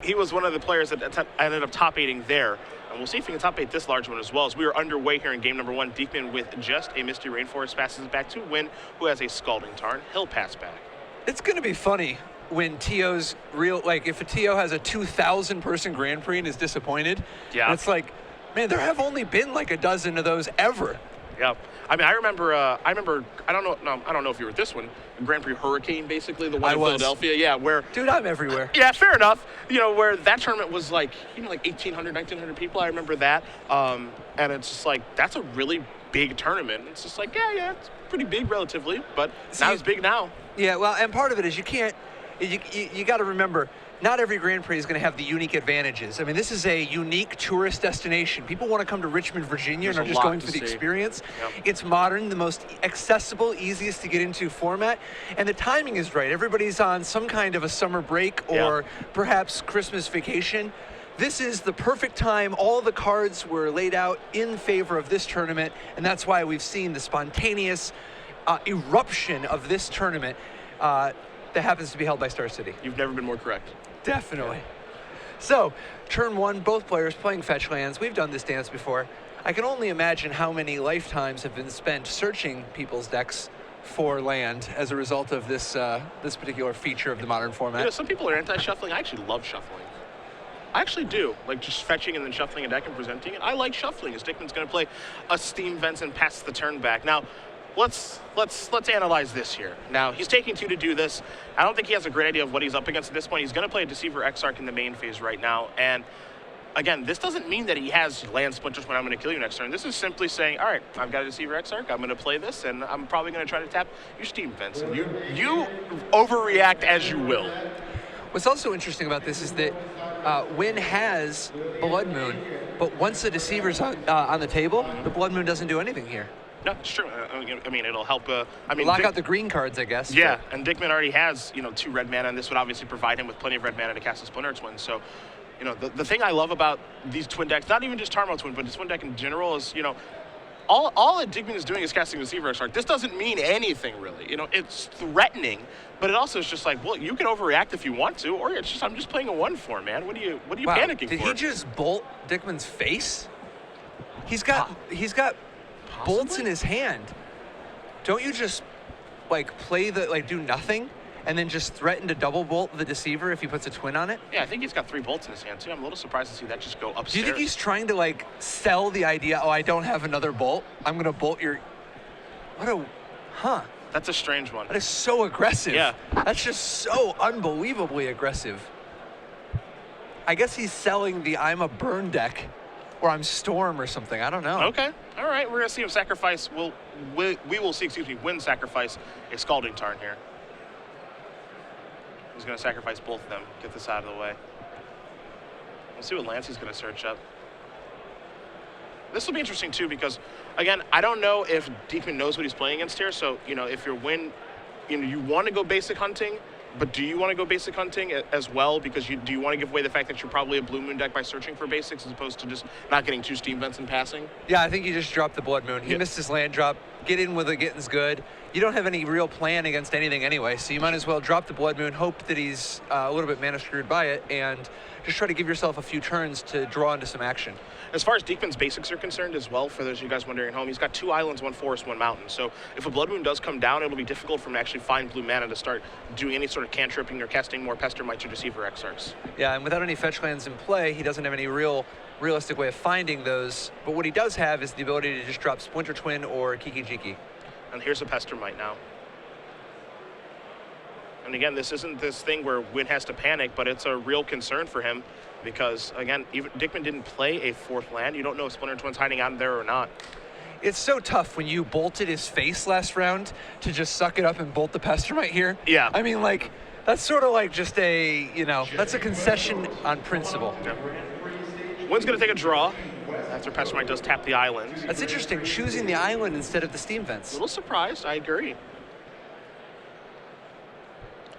he was one of the players that ended up top 8ing there. And we'll see if he can top 8 this large one as well. As we are underway here in game number 1, Dickman with just a Misty Rainforest passes it back to Nguyen, who has a Scalding Tarn. He'll pass back. It's going to be funny when TO's if a TO has a 2,000 person Grand Prix and is disappointed. Yeah. It's like, man, there have only been like a dozen of those ever. Yeah, I mean, I remember. I don't know if you were at this one, Grand Prix Hurricane, basally the one in Philadelphia. Yeah, where. Dude, I'm everywhere. Yeah, fair enough. You know, where that tournament was like 1,800, 1,900 people. I remember that, and it's just like that's a really big tournament. It's just like yeah, it's pretty big relatively, but not as big now. Yeah, well, and part of it is you got to remember. Not every Grand Prix is going to have the unique advantages. I mean, this is a unique tourist destination. People want to come to Richmond, Virginia, and are just going for the experience. Yep. It's modern, the most accessible, easiest to get into format, and the timing is right. Everybody's on some kind of a summer break or perhaps Christmas vacation. This is the perfect time. All the cards were laid out in favor of this tournament, and that's why we've seen the spontaneous eruption of this tournament that happens to be held by Star City. You've never been more correct. Definitely. So, turn 1, both players playing fetch lands. We've done this dance before. I can only imagine how many lifetimes have been spent searching people's decks for land as a result of this this particular feature of the modern format. You know, some people are anti-shuffling. I actually love shuffling. I actually do. Like just fetching and then shuffling a deck and presenting it. I like shuffling as Dickman's going to play a Steam Vents and pass the turn back. Now, let's analyze this here. Now, he's taking 2 to do this. I don't think he has a great idea of what he's up against at this point. He's going to play a Deceiver Exarch in the main phase right now. And again, this doesn't mean that he has land splinters when I'm going to kill you next turn. This is simply saying, all right, I've got a Deceiver Exarch. I'm going to play this, and I'm probably going to try to tap your Steam Vents. And you overreact as you will. What's also interesting about this is that Nguyen has Blood Moon, but once the Deceiver's on the table, the Blood Moon doesn't do anything here. No, it's true. I mean, it'll help. Lock out the green cards, I guess. Yeah, and Dickman already has, 2 red mana, and this would obviously provide him with plenty of red mana to cast a Splinter Twin. So, the thing I love about these twin decks, not even just Tarmo Twin, but this twin deck in general is, all that Dickman is doing is casting Deceiver Exarch. This doesn't mean anything really. It's threatening, but it also is just like, well, you can overreact if you want to, or it's just I'm just playing a 1/4, man. What are you panicking for? Did he just bolt Dickman's face? He's got bolts in his hand. Don't you just play do nothing and then just threaten to double bolt the Deceiver if he puts a twin on it? Yeah, I think he's got 3 bolts in his hand too. I'm a little surprised to see that just go upstairs. Do you think he's trying to sell the idea, I don't have another bolt, I'm gonna bolt your... That's a strange one. That is so aggressive. Yeah. That's just so unbelievably aggressive. I guess he's selling the I'm a burn deck, or I'm Storm or something. I don't know. Okay. All right. We're going to see him sacrifice. We will see, Nguyen sacrifice a Scalding Tarn here. He's going to sacrifice both of them. Get this out of the way. We'll see what lands he's going to search up. This will be interesting, too, because, again, I don't know if Dickman knows what he's playing against here. So, if you're Nguyen, you want to go basic hunting, but do you want to go basic hunting as well? Because do you want to give away the fact that you're probably a Blue Moon deck by searching for basics as opposed to just not getting 2 Steam Vents and passing? Yeah, I think he just dropped the Blood Moon. He missed his land drop. Get in with it, getting's good. You don't have any real plan against anything anyway, so you might as well drop the Blood Moon, hope that he's a little bit mana screwed by it, and just try to give yourself a few turns to draw into some action. As far as Dickman's basics are concerned as well, for those of you guys wondering at home, he's got 2 islands, 1 forest, 1 mountain. So if a Blood Moon does come down, it'll be difficult for him to actually find blue mana to start doing any sort of cantripping or casting more Pester Mites or Deceiver Exarchs. Yeah, and without any fetch lands in play, he doesn't have any realistic way of finding those. But what he does have is the ability to just drop Splinter Twin or Kiki Jiki. And here's a Pester Mite now. And again, this isn't this thing where Nguyen has to panic, but it's a real concern for him because, again, even Dickman didn't play a 4th land. You don't know if Splinter Twin's hiding out there or not. It's so tough when you bolted his face last round to just suck it up and bolt the Pester Mite here. Yeah. I mean, that's sort of just a, that's a concession on principle. Yeah. Nguyen's going to take a draw after Pester Mite does tap the island. That's interesting, choosing the island instead of the Steam Vents. A little surprised, I agree.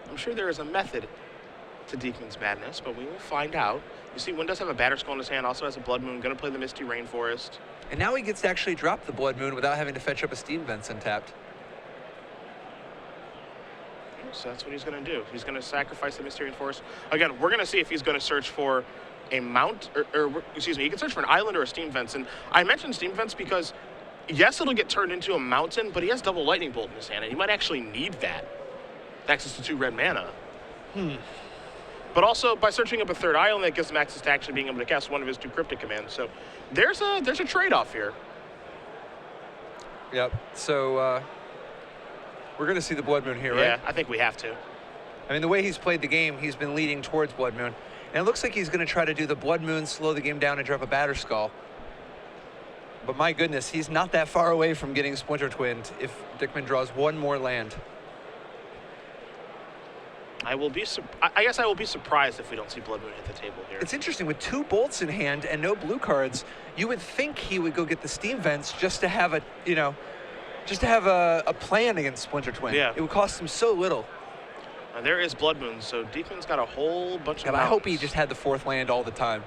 I'm sure there is a method to Dickman's madness, but we will find out. You see, Nguyen does have a Batter Skull in his hand, also has a Blood Moon, going to play the Misty Rainforest. And now he gets to actually drop the Blood Moon without having to fetch up a Steam Vents untapped. So that's what he's going to do. He's going to sacrifice the Mysterious Force. Again, we're going to see if he's going to search for a mount, or excuse me, he can search for an island or a steam vents. And I mentioned steam vents because, yes, it'll get turned into a mountain, but he has double lightning bolt in his hand, and he might actually need that. Access to 2 red mana. But also, by searching up a 3rd island, that gives him access to actually being able to cast one of his 2 cryptic commands. So there's a trade-off here. Yep. So we're going to see the Blood Moon here, right? Yeah, I think we have to. I mean, the way he's played the game, he's been leading towards Blood Moon. And it looks like he's going to try to do the Blood Moon, slow the game down, and drop a Batterskull. But my goodness, he's not that far away from getting Splinter Twinned if Dickman draws 1 more land. I guess I will be surprised if we don't see Blood Moon hit the table here. It's interesting, with 2 bolts in hand and no blue cards, you would think he would go get the Steam Vents just to have a plan against Splinter Twin. Yeah. It would cost him so little. And there is Blood Moon, so Dickman's got a whole bunch of And I hope he just had the 4th land all the time.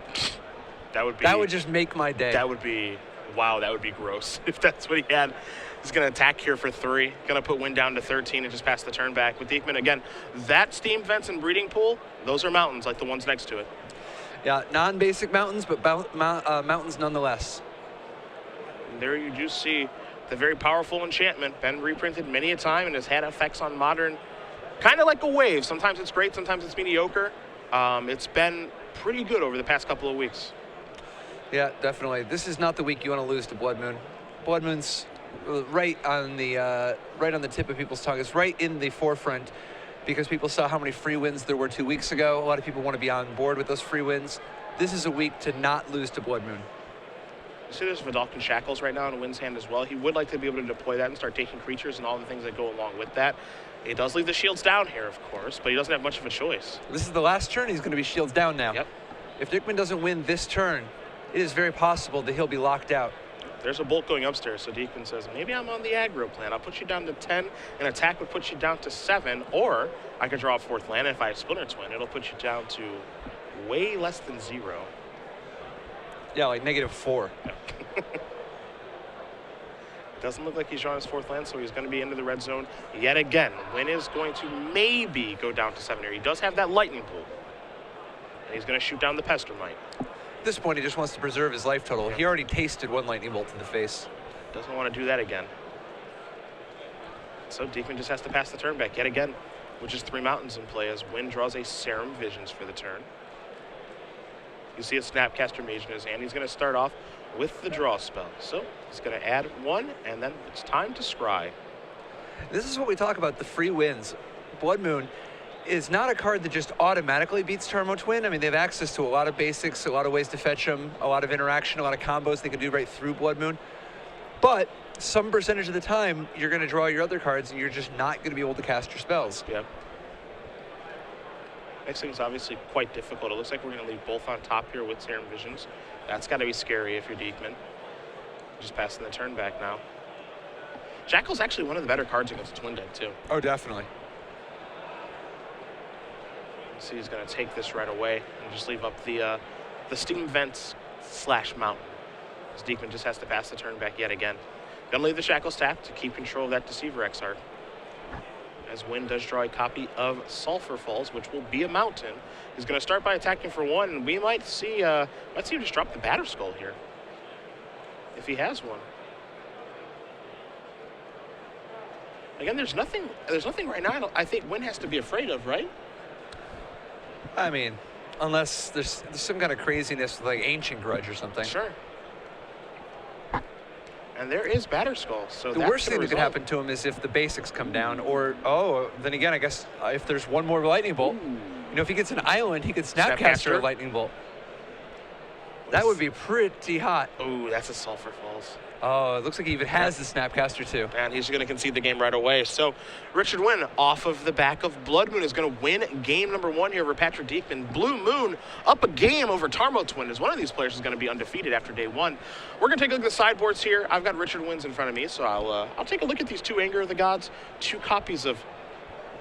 That would just make my day. That would be, wow, that would be gross if that's what he had. He's going to attack here for 3. Going to put Nguyen down to 13 and just pass the turn back. With Dickman, again, that Steam Vents and Breeding Pool, those are mountains like the ones next to it. Yeah, non-basic mountains, but mountains nonetheless. And there you do see the very powerful enchantment. Been reprinted many a time and has had effects on Modern. Kind of like a wave. Sometimes it's great, sometimes it's mediocre. It's been pretty good over the past couple of weeks. Yeah, definitely. This is not the week you want to lose to Blood Moon. Blood Moon's right on the tip of people's tongue. It's right in the forefront because people saw how many free wins there were 2 weeks ago. A lot of people want to be on board with those free wins. This is a week to not lose to Blood Moon. You see there's Vidalcan Shackles right now in Nguyen's hand as well. He would like to be able to deploy that and start taking creatures and all the things that go along with that. He does leave the shields down here, of course, but he doesn't have much of a choice. This is the last turn. He's going to be shields down now. Yep. If Dickman doesn't win this turn, it is very possible that he'll be locked out. There's a bolt going upstairs, so Dickman says, maybe I'm on the aggro plan. I'll put you down to 10, and attack would put you down to 7, or I could draw a 4th land, and if I have Splinter Twin, it'll put you down to way less than 0. Yeah, like -4. Doesn't look like he's drawing his 4th land, so he's going to be into the red zone yet again. Nguyen is going to maybe go down to 7 here. He does have that lightning bolt, and he's going to shoot down the Pestermite. At this point, he just wants to preserve his life total. Yeah. He already tasted 1 lightning bolt to the face. Doesn't want to do that again. So Dickman just has to pass the turn back yet again, which is 3 mountains in play as Nguyen draws a Serum Visions for the turn. You see a Snapcaster Mage in his hand. He's going to start off with the draw spell. So he's going to add 1, and then it's time to scry. This is what we talk about, the free wins. Blood Moon is not a card that just automatically beats Turbo Twin. I mean, they have access to a lot of basics, a lot of ways to fetch them, a lot of interaction, a lot of combos they can do right through Blood Moon. But some percentage of the time, you're going to draw your other cards, and you're just not going to be able to cast your spells. Yeah. Next thing is obviously quite difficult. It looks like we're going to leave both on top here with Serum Visions. That's got to be scary if you're Dickman. Just passing the turn back now. Jackal's actually one of the better cards against Twin Dead, too. Oh, definitely. See, he's going to take this right away and just leave up the Steam Vents / Mountain. As Dickman just has to pass the turn back yet again. Gonna leave the Shackles tapped to keep control of that Deceiver Exarch. As Nguyen does draw a copy of Sulphur Falls, which will be a mountain. He's going to start by attacking for 1, and we might see him just drop the Batterskull here, if he has one. Again, there's nothing right now I think Nguyen has to be afraid of, right? I mean, unless there's some kind of craziness with like Ancient Grudge or something. Sure. And there is Batterskull. So the worst thing that could happen to him is if the basics come down, or then again, I guess if there's 1 more lightning bolt, you know, if he gets an island, he could Snapcaster a lightning bolt. That would be pretty hot. Ooh, that's a Sulphur Falls. Oh, it looks like he even has the Snapcaster too. And he's going to concede the game right away. So Richard Nguyen, off of the back of Blood Moon, is going to win game number 1 here over Patrick Dickman. Blue Moon up a game over Tarmo Twin, as one of these players is going to be undefeated after day 1. We're going to take a look at the sideboards here. I've got Richard Nguyen's in front of me, so I'll take a look at these 2 Anger of the Gods, 2 copies of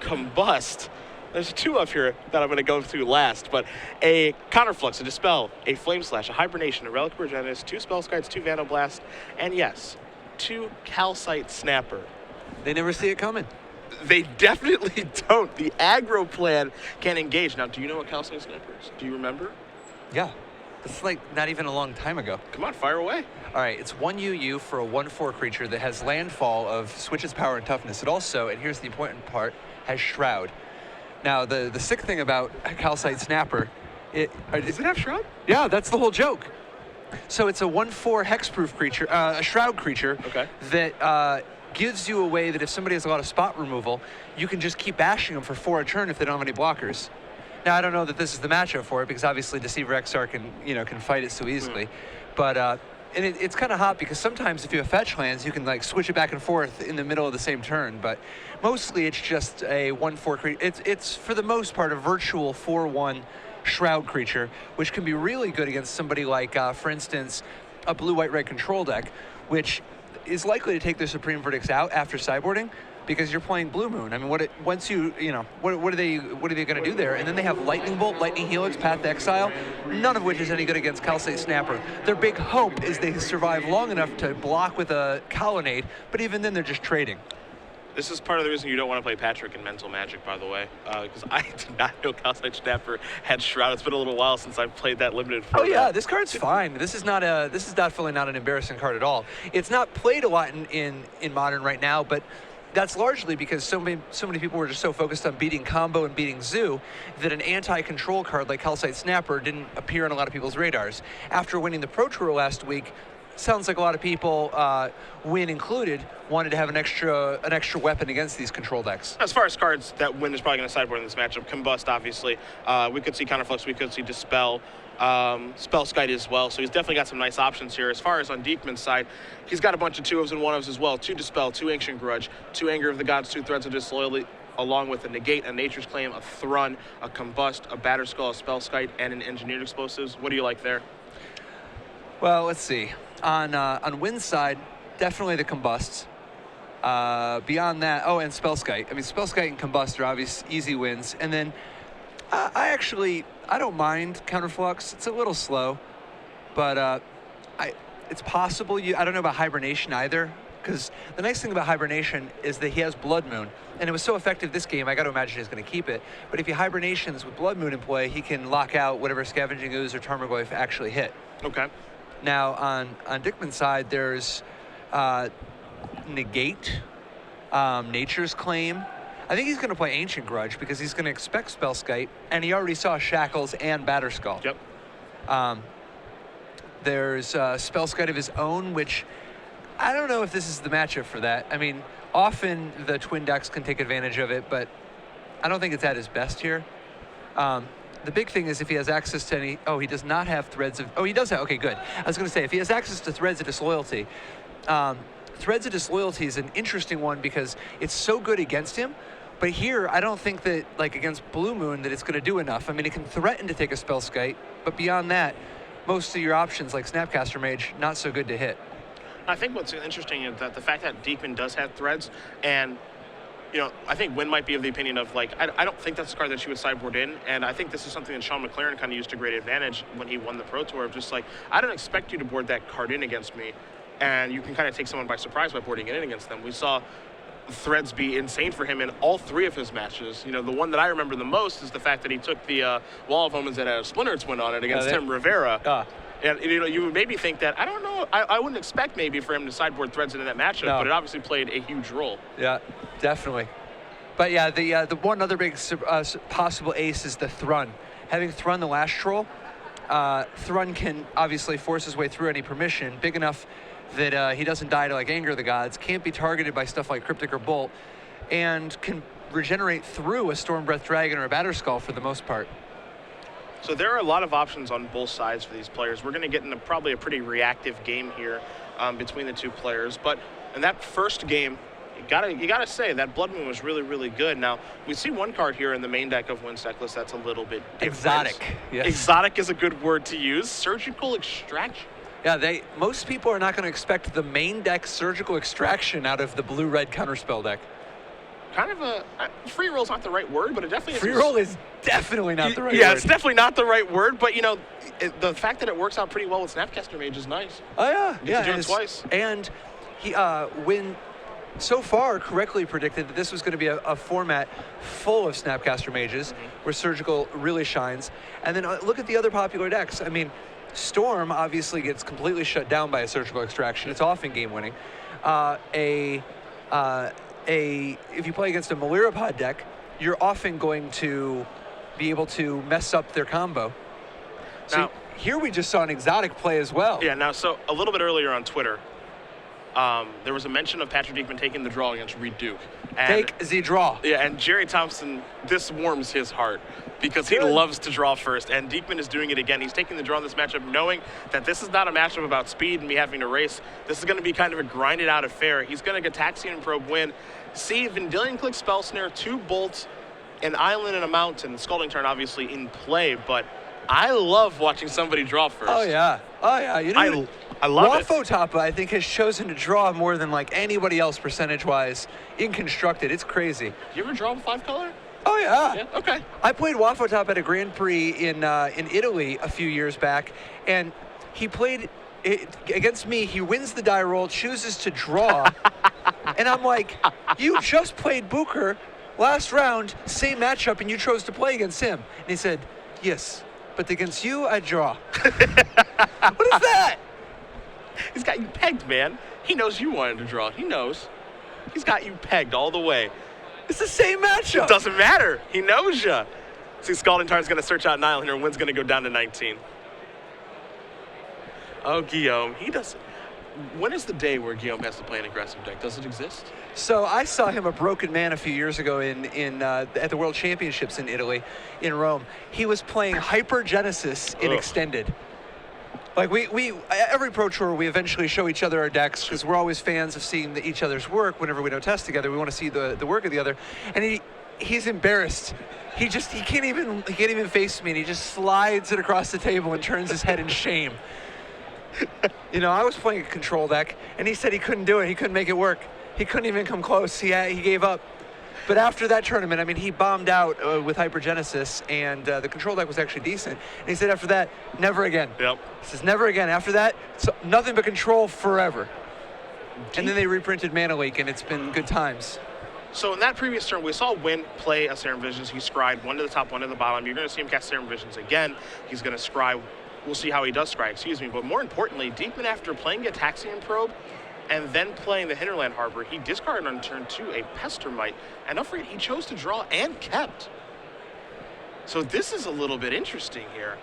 Combust. There's 2 up here that I'm going to go through last, but a Counterflux, a Dispel, a Flame Slash, a Hibernation, a Relic of Regenesis, 2 Spellskites, 2 Vandal and yes, 2 Calcite Snapper. They never see it coming. They definitely don't. The aggro plan can engage. Now, do you know what Calcite Snapper is? Do you remember? Yeah. It's like not even a long time ago. Come on, fire away. All right, it's 1 UU for a 1/4 creature that has landfall of switches power and toughness. It also, and here's the important part, has Shroud. Now, the sick thing about Calcite Snapper, does it have Shroud? Yeah, that's the whole joke. So it's a 1/4 hexproof creature, a Shroud creature that gives you a way that if somebody has a lot of spot removal, you can just keep bashing them for 4 a turn if they don't have any blockers. Now, I don't know that this is the matchup for it because obviously Deceiver XR can fight it so easily, but and it's kind of hot because sometimes if you have fetch lands, you can like switch it back and forth in the middle of the same turn. But mostly it's just a 1/4 creature. It's for the most part a virtual 4/1 Shroud creature, which can be really good against somebody like, for instance, a blue-white-red control deck, which is likely to take their Supreme Verdicts out after sideboarding because you're playing Blue Moon. I mean, what are they going to do there? And then they have Lightning Bolt, Lightning Helix, Path to Exile, none of which is any good against Calcite Snapper. Their big hope is they survive long enough to block with a Colonnade, but even then they're just trading. This is part of the reason you don't want to play Patrick in Mental Magic, by the way, because I did not know Calcite Snapper had Shroud. It's been a little while since I've played that limited format. Oh yeah, this card's fine. This is definitely not an embarrassing card at all. It's not played a lot in Modern right now, but that's largely because so many people were just so focused on beating Combo and beating Zoo that an anti-control card like Calcite Snapper didn't appear on a lot of people's radars. After winning the Pro Tour last week, sounds like a lot of people, Win included, wanted to have an extra weapon against these control decks. As far as cards that Win is probably going to sideboard in this matchup, Combust, obviously. We could see Counterflux, we could see Dispel, Spellskite as well. So he's definitely got some nice options here. As far as on Dickman's side, he's got a bunch of 2-ofs and 1-ofs as well. 2 Dispel, 2 Ancient Grudge, 2 Anger of the Gods, 2 Threads of Disloyalty, along with a Negate, a Nature's Claim, a Thrun, a Combust, a Batterskull, a Spellskite, and an Engineered Explosives. What do you like there? Well, let's see. On Win's side, definitely the Combusts. Beyond that, and Spellskite. I mean, Spellskite and Combust are obvious easy wins. And then I don't mind Counterflux. It's a little slow, but it's possible. I don't know about Hibernation either, because the nice thing about Hibernation is that he has Blood Moon, and it was so effective this game, I got to imagine he's going to keep it. But if he Hibernations with Blood Moon in play, he can lock out whatever Scavenging Ooze or Tarmogoyf actually hit. Okay. Now, on Dickman's side, there's Negate, Nature's Claim. I think he's going to play Ancient Grudge because he's going to expect Spellskite, and he already saw Shackles and Batterskull. Yep. There's Spellskite of his own, which I don't know if this is the matchup for that. I mean, often the twin decks can take advantage of it, but I don't think it's at his best here. The big thing is if he has access to any... Oh, he does not have Threads of... Oh, he does have... Okay, good. I was going to say, if he has access to Threads of Disloyalty, Threads of Disloyalty is an interesting one because it's so good against him, but here, I don't think that, like, against Blue Moon, that it's going to do enough. I mean, it can threaten to take a Spellskite, but beyond that, most of your options, like Snapcaster Mage, not so good to hit. I think what's interesting is that the fact that Dickman does have Threads, and I think Win might be of the opinion of, like, I don't think that's a card that she would sideboard in, and I think this is something that Sean McLaren kind of used to great advantage when he won the Pro Tour, of just like, I don't expect you to board that card in against me, and you can kind of take someone by surprise by boarding it in against them. We saw Threads be insane for him in all 3 of his matches. The one that I remember the most is the fact that he took the Wall of Omens that had a Splinter Twin on it against Tim Rivera. And you would maybe think that, I don't know, I wouldn't expect maybe for him to sideboard Threads into that matchup, but it obviously played a huge role. Yeah, definitely. But yeah, the one other big possible ace is the Thrun. Having Thrun the last troll, Thrun can obviously force his way through any permission, big enough that he doesn't die to like Anger of the Gods, can't be targeted by stuff like Cryptic or Bolt, and can regenerate through a Stormbreath Dragon or a Batterskull for the most part. So there are a lot of options on both sides for these players. We're going to get into probably a pretty reactive game here between the 2 players. But in that first game, you gotta say that Blood Moon was really, really good. Now, we see one card here in the main deck of Win's deck list that's a little bit different. Exotic. Yes. Exotic is a good word to use. Surgical Extraction. Yeah, most people are not going to expect the main deck Surgical Extraction out of the blue-red counterspell deck. Kind of a free roll is not the right word, but it definitely is. Free roll is definitely not the right word. Yeah, it's definitely not the right word, but the fact that it works out pretty well with Snapcaster Mage is nice. Oh yeah, You get to do it twice. And he so far correctly predicted that this was going to be a format full of Snapcaster Mages, where Surgical really shines. And then look at the other popular decks. I mean, Storm obviously gets completely shut down by a Surgical Extraction. It's often game winning. If you play against a Malirapod deck, you're often going to be able to mess up their combo. So now, here we just saw an exotic play as well. Yeah, now, so a little bit earlier on Twitter, there was a mention of Patrick Dickman taking the draw against Reed Duke. And, take the draw. Yeah, and Jerry Thompson, this warms his heart because he loves to draw first, and Dickman is doing it again. He's taking the draw in this matchup knowing that this is not a matchup about speed and me having to race. This is going to be kind of a grinded out affair. He's going to get Taxian Probe win. See, Vendilion Click, Spell Snare, 2 bolts, an island and a mountain. Scalding Tarn obviously in play, but I love watching somebody draw first. Oh, yeah. Oh, yeah. You know, I love it. Wafo I think, has chosen to draw more than like anybody else percentage-wise in Constructed. It's crazy. You ever draw 5-color? Oh, yeah. Yeah, okay. I played Wafo at a Grand Prix in Italy a few years back, and he played against me. He wins the die roll, chooses to draw, and I'm like, you just played Booker last round, same matchup, and you chose to play against him. And he said, yes, but against you, I draw. What is that? He's got you pegged, man. He knows you wanted to draw. He knows. He's got you pegged all the way. It's the same matchup. It doesn't matter. He knows you. See, Scalding Tarn's going to search out an island here, and Wynn's going to go down to 19. Oh, Guillaume. He doesn't. When is the day where Guillaume has to play an aggressive deck? Does it exist? So I saw him a broken man a few years ago at the World Championships in Italy, in Rome. He was playing Hypergenesis in Extended. Like we every Pro Tour, we eventually show each other our decks because we're always fans of seeing each other's work. Whenever we don't test together, we want to see the work of the other. And he's embarrassed. He can't even face me, and he just slides it across the table and turns his head in shame. You know, I was playing a control deck, and he said he couldn't do it. He couldn't make it work. He couldn't even come close. He gave up. But after that tournament, I mean, he bombed out with Hypergenesis, and the control deck was actually decent. And he said after that, never again. Yep. He says, never again. After that, so nothing but control forever. And then they reprinted Mana Leak, and it's been good times. So in that previous turn, we saw Nguyen play a Serum Visions. He scried 1 to the top, 1 to the bottom. You're going to see him cast Serum Visions again. He's going to scry. We'll see how he does scry, excuse me. But more importantly, Dickman, after playing a Taxian Probe, and then playing the Hinterland Harbor, he discarded on turn 2 a Pestermite, and don't forget, he chose to draw and kept. So this is a little bit interesting here.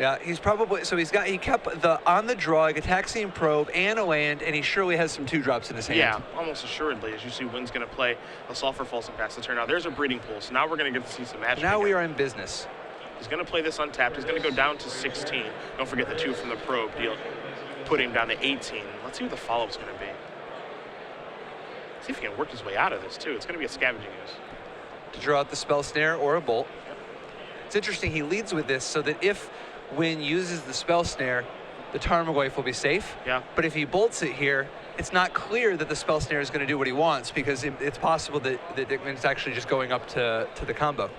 Yeah, he kept on the draw, like a Taxian Probe and a land, and he surely has some 2-drops in his hand. Yeah, almost assuredly. As you see, Wynn's going to play a Sulfur Falls and pass the turn. Now there's a Breeding Pool, so now we're going to get to see some magic. Now again. we are in business. He's going to play this untapped. He's going to go down to 16. Don't forget the 2 from the Probe deal, put him down to 18. Let's see what the follow-up's going to be. See if he can work his way out of this, too. It's going to be a Scavenging Ooze. To draw out the Spell Snare or a Bolt. Yep. It's interesting, he leads with this so that if Nguyen uses the Spell Snare, the Tarmogoyf will be safe. Yeah. But if he bolts it here, it's not clear that the Spell Snare is going to do what he wants because it's possible that Dickman's actually just going up to the combo.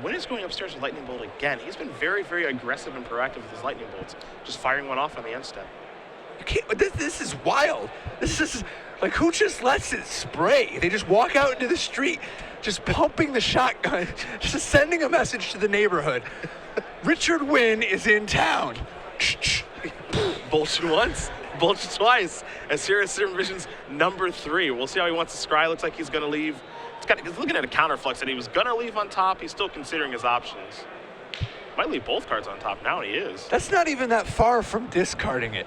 Nguyen is going upstairs with Lightning Bolt again. He's been very, very aggressive and proactive with his Lightning Bolts, just firing one off on the end step. You can't, this is wild. This is like, who just lets it spray? They just walk out into the street, just pumping the shotgun, just sending a message to the neighborhood. Richard Nguyen is in town. Bolt you once, bolt you twice. As here is Serum Visions number 3. We'll see how he wants to scry. Looks like he's going to leave. He's looking at a counterflux that he was going to leave on top. He's still considering his options. Might leave both cards on top now, and he is. That's not even that far from discarding it.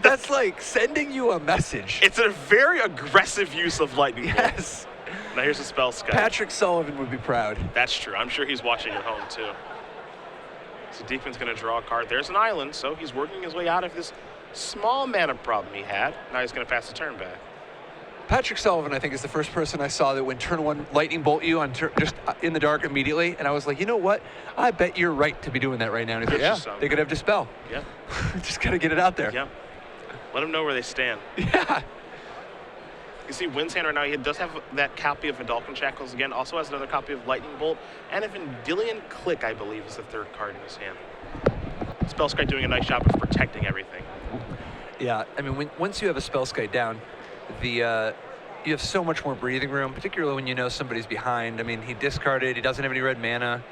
That's like sending you a message. It's a very aggressive use of Lightning Bolt. Yes. Now here's a spell Sky. Patrick Sullivan would be proud. That's true. I'm sure he's watching at home, too. So Dickman's going to draw a card. There's an island, so he's working his way out of this small mana problem he had. Now he's going to pass the turn back. Patrick Sullivan, I think, is the first person I saw that when turn 1 Lightning Bolt you on just in the dark immediately, and I was like, you know what? I bet you're right to be doing that right now. And he's like, yeah, they could have Dispel. Yeah. Just got to get it out there. Yeah. Let them know where they stand. Yeah. You see Wynn's hand right now, he does have that copy of Vidalcan Shackles again, also has another copy of Lightning Bolt, and a Vendilion Click, I believe, is the 3rd card in his hand. Spellskite doing a nice job of protecting everything. Yeah, I mean, once you have a Spellskite down, the you have so much more breathing room, particularly when you know somebody's behind. I mean, he discarded. He doesn't have any red mana.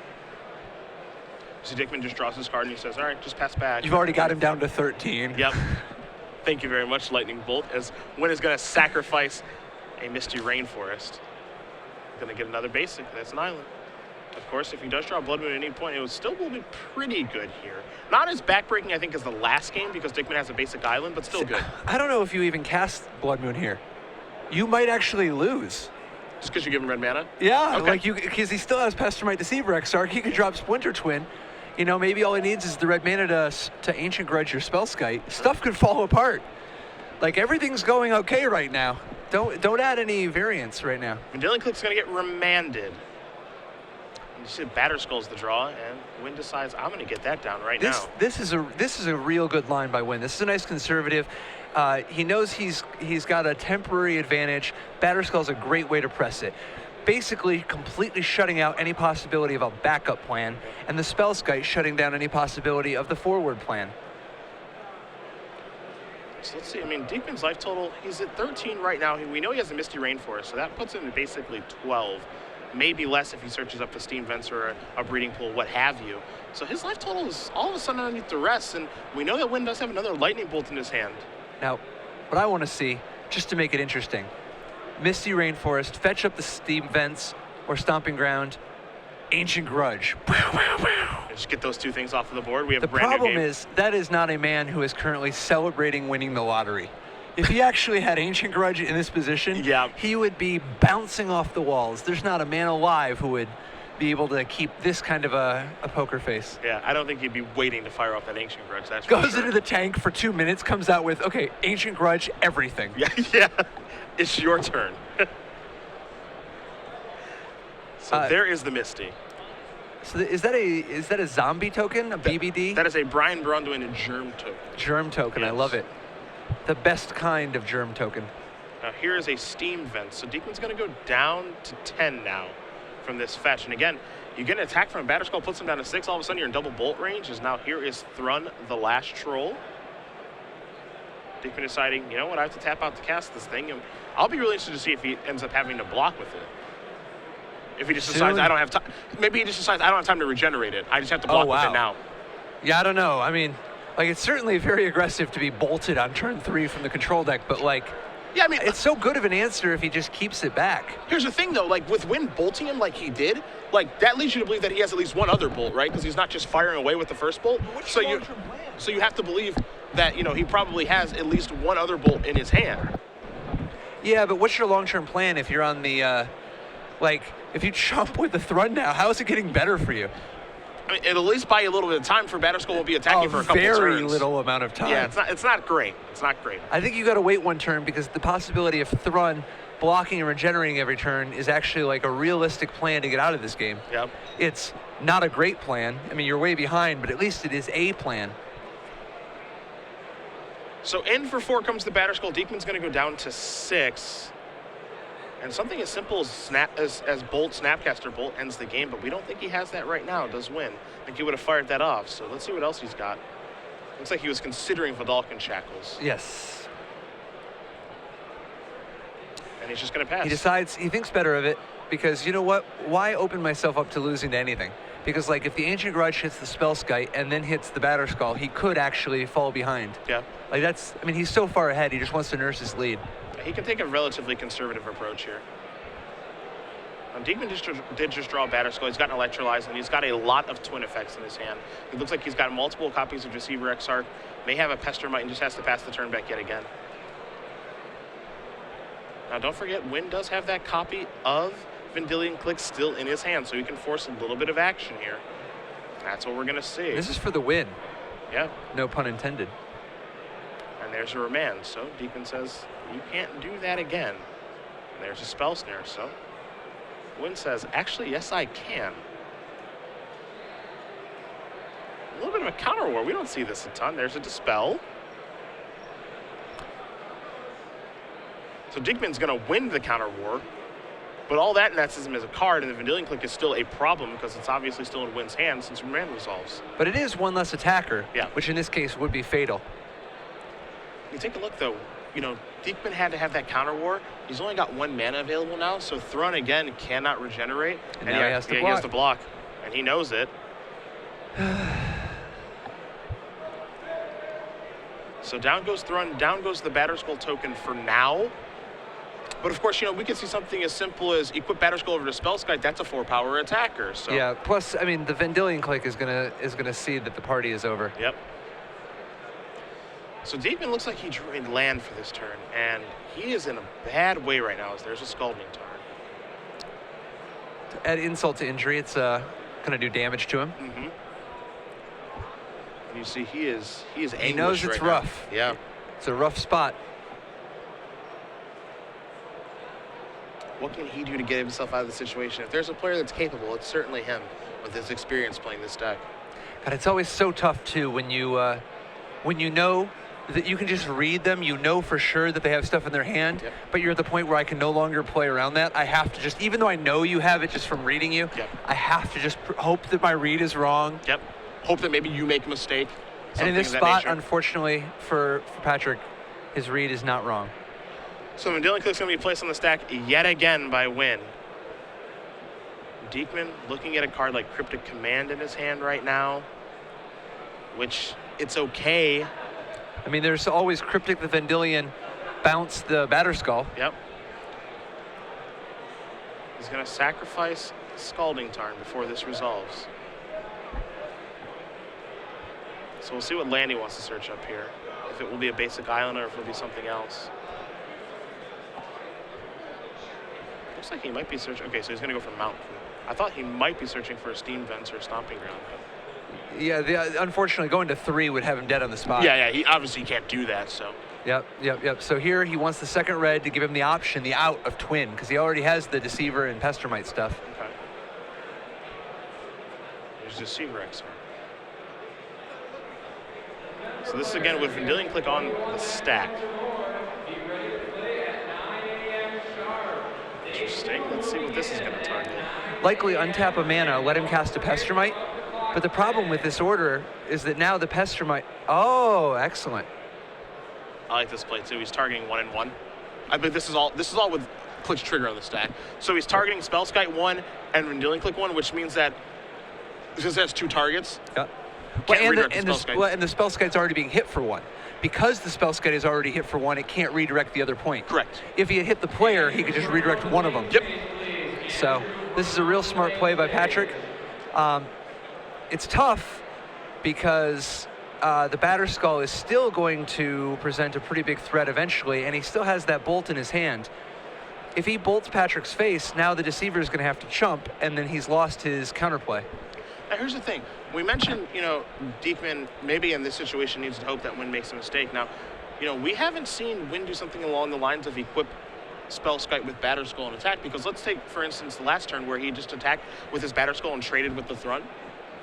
So Dickman just draws his card and he says, all right, just pass back. You've already got him down to 13. Yep. Thank you very much, Lightning Bolt, as Nguyen is going to sacrifice a Misty Rainforest. Going to get another basic. That's an island. Of course, if he does draw Blood Moon at any point, it still will be pretty good here. Not as backbreaking, I think, as the last game, because Dickman has a basic island, but still good. I don't know if you even cast Blood Moon here. You might actually lose. Just because you give him red mana? Yeah, okay. Because he still has Pestermite Deceiver Exarch. He could drop Splinter Twin. You know, maybe all he needs is the red mana to Ancient Grudge your Spellskite. Stuff could fall apart. Like, everything's going okay right now. Don't add any variance right now. Vendilion Clique's going to get remanded. You see Batterskull's the draw, and Nguyen decides, I'm going to get that down right now. This is a real good line by Nguyen. This is a nice conservative. He knows he's got a temporary advantage. Batterskull's a great way to press it. Basically, completely shutting out any possibility of a backup plan, and the Spellskite shutting down any possibility of the forward plan. So let's see. I mean, Dickman's life total, he's at 13 right now. We know he has a Misty Rainforest, so that puts him at basically 12. Maybe less if he searches up the Steam Vents or a Breeding Pool, what have you. So his life total is all of a sudden underneath the rest, and we know that Nguyen does have another Lightning Bolt in his hand. Now, what I want to see, just to make it interesting, Misty Rainforest, fetch up the Steam Vents or Stomping Ground, Ancient Grudge. Just get those two things off of the board. We have the a brand new game. problem is, that is not a man who is currently celebrating winning the lottery. If he actually had Ancient Grudge in this position, he would be bouncing off the walls. There's not a man alive who would be able to keep this kind of a poker face. Yeah, I don't think he'd be waiting to fire off that Ancient Grudge. That's Goes sure. into the tank for 2 minutes, comes out with, okay, Ancient Grudge, everything. Yeah. It's your turn. So there is the Misty. So is that a zombie token, a BBD? That is a Brian Bronduin Germ token. Germ token, yes. I love it. The best kind of germ token. Now here is a Steam Vent. So Dickman's going to go down to 10 now from this fetch. And again, you get an attack from a Batterskull, puts him down to 6. All of a sudden you're in double bolt range. As now here is Thrun, the last troll. Dickman deciding, you know what, I have to tap out to cast this thing. And I'll be really interested to see if he ends up having to block with it. If he just decides I don't have time. Maybe he just decides I don't have time to regenerate it. I just have to block with it now. Yeah, I don't know. I mean, like, it's certainly very aggressive to be bolted on turn 3 from the control deck, but like, yeah, I mean, it's so good of an answer if he just keeps it back. Here's the thing, though, like with Nguyen bolting him like he did, like that leads you to believe that he has at least one other bolt, right? Because he's not just firing away with the first bolt. So you have to believe that, you know, he probably has at least one other bolt in his hand. Yeah, but what's your long-term plan if you're on the, like, if you jump with the Thrun now, how is it getting better for you? I mean, it'll at least buy you a little bit of time for Batterskull won't be attacking for a couple turns. Very little amount of time. Yeah, it's not great. It's not great. I think you got to wait one turn because the possibility of Thrun blocking and regenerating every turn is actually like a realistic plan to get out of this game. Yep. It's not a great plan. I mean, you're way behind, but at least it is a plan. So in for 4 comes the Batterskull. Dickman's going to go down to 6. And something as simple as Bolt, Snapcaster Bolt ends the game, but we don't think he has that right now, does Nguyen. I think he would have fired that off. So let's see what else he's got. Looks like he was considering Vidalcan Shackles. Yes. And he's just going to pass. He decides, he thinks better of it because, you know what? Why open myself up to losing to anything? Because, like, if the Ancient Grudge hits the Spellskite and then hits the Batterskull, he could actually fall behind. Yeah. Like, that's, I mean, he's so far ahead, he just wants to nurse his lead. He can take a relatively conservative approach here. Dickman did just draw a Batterskull. He's got an Electrolyze, and he's got a lot of twin effects in his hand. It looks like he's got multiple copies of Deceiver Exarch, may have a Pestermite, and just has to pass the turn back yet again. Now, don't forget, Nguyen does have that copy of Vendilion Clique still in his hand, so he can force a little bit of action here. That's what we're going to see. This is for the win. Yeah. No pun intended. And there's a remand, so Dickman says, you can't do that again. And there's a Spell Snare, so Nguyen says, actually, yes, I can. A little bit of a counter war. We don't see this a ton. There's a Dispel. So Dickman's going to win the counter war, but all that nets him as a card, and the Vendilion Clique is still a problem because it's obviously still in Nguyen's hand since remand resolves. But it is one less attacker, yeah, which in this case would be fatal. You take a look, though, you know, Dickman had to have that counter war. He's only got 1 mana available now, so Thrun again cannot regenerate. And now he has to block. He has to block, and he knows it. So down goes Thrun, down goes the Batterskull token for now. But of course, we could see something as simple as equip Batterskull over to Spellskite. That's a 4-power attacker. So yeah. Plus, I mean, the Vendilion Click is gonna see that the party is over. Yep. So Dickman looks like he drained land for this turn, and he is in a bad way right now. As there's a Scalding Tarn. To add insult to injury, it's gonna do damage to him. Mm-hmm. And you see, he is anguished. He knows it's right rough. Now. Yeah. It's a rough spot. What can he do to get himself out of the situation? If there's a player that's capable, it's certainly him with his experience playing this deck. God, it's always so tough too when you know that you can just read them, you know for sure that they have stuff in their hand, yep. But you're at the point where I can no longer play around that. I have to just, even though I know you have it just from reading you, yep. I have to just hope that my read is wrong. Yep. Hope that maybe you make a mistake. And in this spot, unfortunately for Patrick, his read is not wrong. So Vendilion Click's going to be placed on the stack yet again by Nguyen. Dickman looking at a card like Cryptic Command in his hand right now, which it's okay. I mean, there's always Cryptic the Vendilion, bounce the Batterskull. Yep. He's going to sacrifice Scalding Tarn before this resolves. So we'll see what land he wants to search up here. If it will be a basic island or if it will be something else. Looks like he might be searching. Okay, so he's going to go for Mountain. I thought he might be searching for a Steam Vents or Stomping Ground. But yeah, unfortunately, going to 3 would have him dead on the spot. Yeah, he obviously can't do that, so. Yep. So here he wants the second red to give him the option, the out of Twin, because he already has the Deceiver and Pestermite stuff. Okay. There's Deceiver XR. So this is again with Vendilion Click on the stack. Interesting. Let's see what this is going to target. Likely untap a mana, let him cast a Pestermite. But the problem with this order is that now the Pestermite. Oh, excellent. I like this play too. He's targeting 1 and 1. I believe this is all with Click's trigger on the stack. So he's targeting Spellskite 1 and Vendilion Click 1, which means that since it has 2 targets. Yeah. And the Spellskite's already being hit for 1. Because the Spellskite is already hit for 1, it can't redirect the other point. Correct. If he had hit the player, he could just redirect one of them. Yep. So this is a real smart play by Patrick. It's tough because the Batterskull is still going to present a pretty big threat eventually, and he still has that bolt in his hand. If he bolts Patrick's face, now the Deceiver is going to have to chump, and then he's lost his counterplay. Now, here's the thing. We mentioned, Dickman maybe in this situation needs to hope that Nguyen makes a mistake. Now, we haven't seen Nguyen do something along the lines of equip Spellskite with Batterskull and attack, because let's take, for instance, the last turn where he just attacked with his Batterskull and traded with the Thrun.